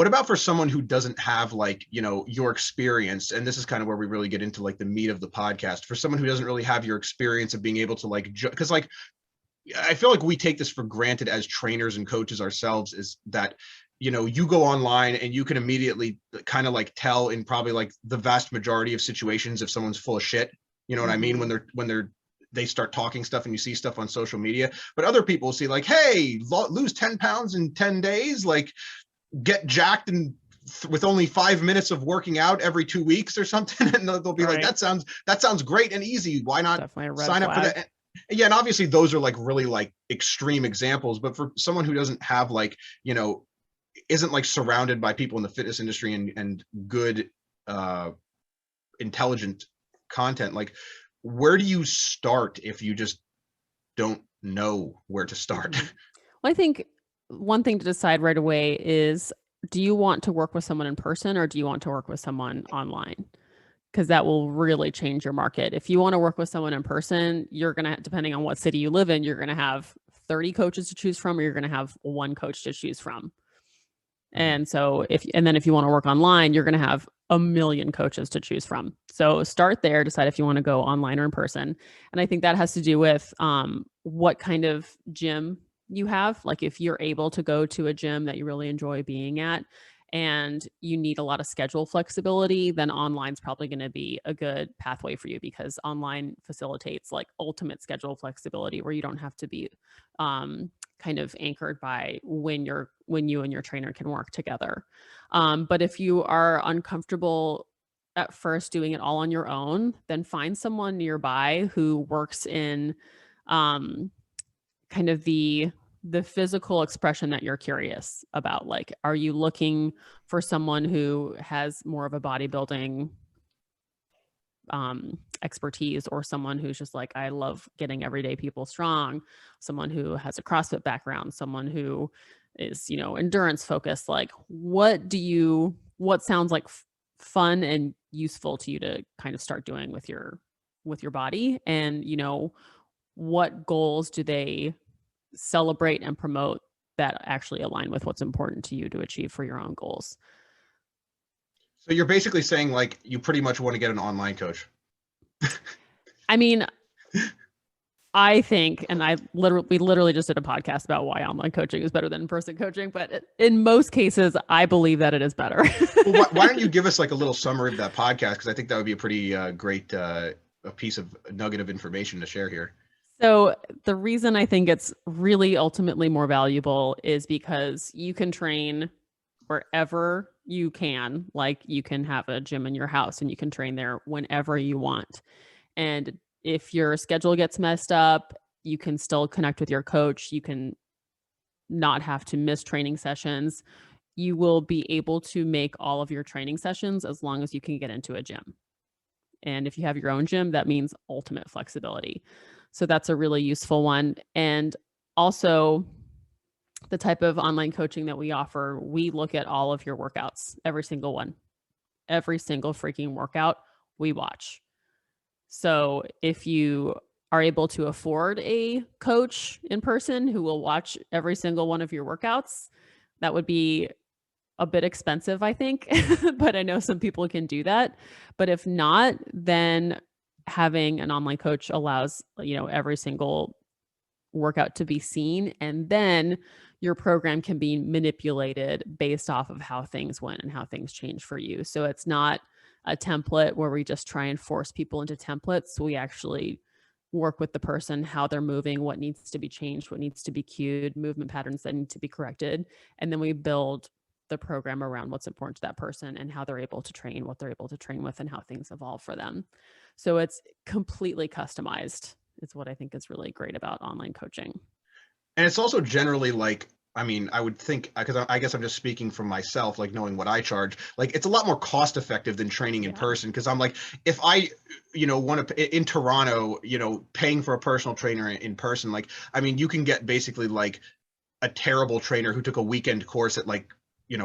What about for someone who doesn't have like, your experience? And this is kind of where we really get into like the meat of the podcast. For someone who doesn't really have your experience of being able to like, because like, I feel like we take this for granted as trainers and coaches ourselves, is that, you go online and you can immediately kind of like tell in probably like the vast majority of situations if someone's full of shit. You know what I mean? They start talking stuff and you see stuff on social media, but other people see like, hey, lose 10 pounds in 10 days, like get jacked and with only 5 minutes of working out every 2 weeks or something. And they'll be like, that sounds great and easy. Why not sign up for that? Yeah. And obviously those are like really like extreme examples, but for someone who doesn't have like, isn't like surrounded by people in the fitness industry and good, intelligent content, like where do you start if you just don't know where to start? Well, I think one thing to decide right away is, do you want to work with someone in person or do you want to work with someone online? Because that will really change your market. If you want to work with someone in person, you're going to, depending on what city you live in, you're going to have 30 coaches to choose from, or you're going to have one coach to choose from. And so if you want to work online, you're going to have a million coaches to choose from. So start there, decide if you want to go online or in person. And I think that has to do with what kind of gym you have. Like if you're able to go to a gym that you really enjoy being at and you need a lot of schedule flexibility, then online is probably going to be a good pathway for you, because online facilitates like ultimate schedule flexibility where you don't have to be kind of anchored by when you and your trainer can work together. But if you are uncomfortable at first doing it all on your own, then find someone nearby who works in kind of the physical expression that you're curious about. Like, are you looking for someone who has more of a bodybuilding expertise, or someone who's just like, I love getting everyday people strong, someone who has a CrossFit background, someone who is, endurance focused? Like, what sounds like fun and useful to you to kind of start doing with your body? And, what goals do they celebrate and promote that actually align with what's important to you to achieve for your own goals? So you're basically saying like you pretty much want to get an online coach. I mean, I think, and we literally just did a podcast about why online coaching is better than in-person coaching, but in most cases, I believe that it is better. Well, why don't you give us like a little summary of that podcast? Because I think that would be a pretty great a piece of nugget of information to share here. So the reason I think it's really ultimately more valuable is because you can train wherever you can. Like, you can have a gym in your house and you can train there whenever you want. And if your schedule gets messed up, you can still connect with your coach. You can not have to miss training sessions. You will be able to make all of your training sessions as long as you can get into a gym. And if you have your own gym, that means ultimate flexibility. So that's a really useful one. And also, the type of online coaching that we offer, we look at all of your workouts, every single one, every single freaking workout we watch. So if you are able to afford a coach in person who will watch every single one of your workouts, that would be a bit expensive, I think, but I know some people can do that. But if not, then having an online coach allows, every single workout to be seen, and then your program can be manipulated based off of how things went and how things change for you. So it's not a template where we just try and force people into templates. We actually work with the person, how they're moving, what needs to be changed, what needs to be cued, movement patterns that need to be corrected. And then we build the program around what's important to that person and how they're able to train, what they're able to train with, and how things evolve for them. So it's completely customized. It's what I think is really great about online coaching. And it's also generally like, I mean, I would think, because I guess I'm just speaking from myself, like knowing what I charge, like it's a lot more cost effective than training in person. Because I'm like, if I, want to, in Toronto, paying for a personal trainer in person, like, I mean, you can get basically like a terrible trainer who took a weekend course at like,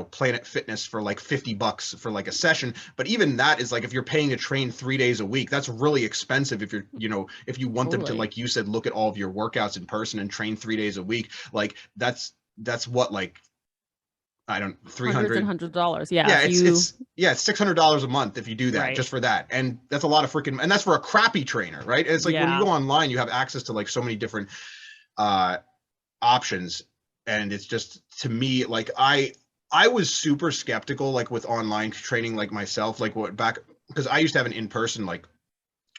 Planet Fitness for like $50 for like a session. But even that is like, if you're paying to train 3 days a week, that's really expensive. If you're, if you want them to, like you said, look at all of your workouts in person and train 3 days a week, like that's what, like I don't hundreds 300. and hundreds of dollars. Yeah. Yeah, If it's $600 a month if you do that, Right. just for that. And that's a lot of freaking, and that's for a crappy trainer, right? And it's like when you Yeah. go online, you have access to like so many different options. And it's just, to me, like I was super skeptical, like with online training, like myself, like what back, because I used to have an in-person like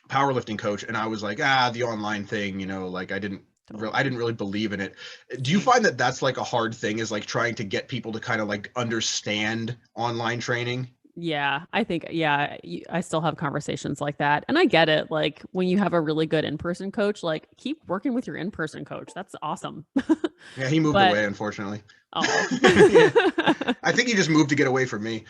powerlifting coach, and I was like, the online thing, you know, like I didn't really believe in it. Do you find that that's like a hard thing, is like trying to get people to kind of like understand online training? Yeah, I think, I still have conversations like that. And I get it. Like when you have a really good in-person coach, like keep working with your in-person coach. That's awesome. Yeah, he moved But away, unfortunately. oh. Yeah. I think he just moved to get away from me.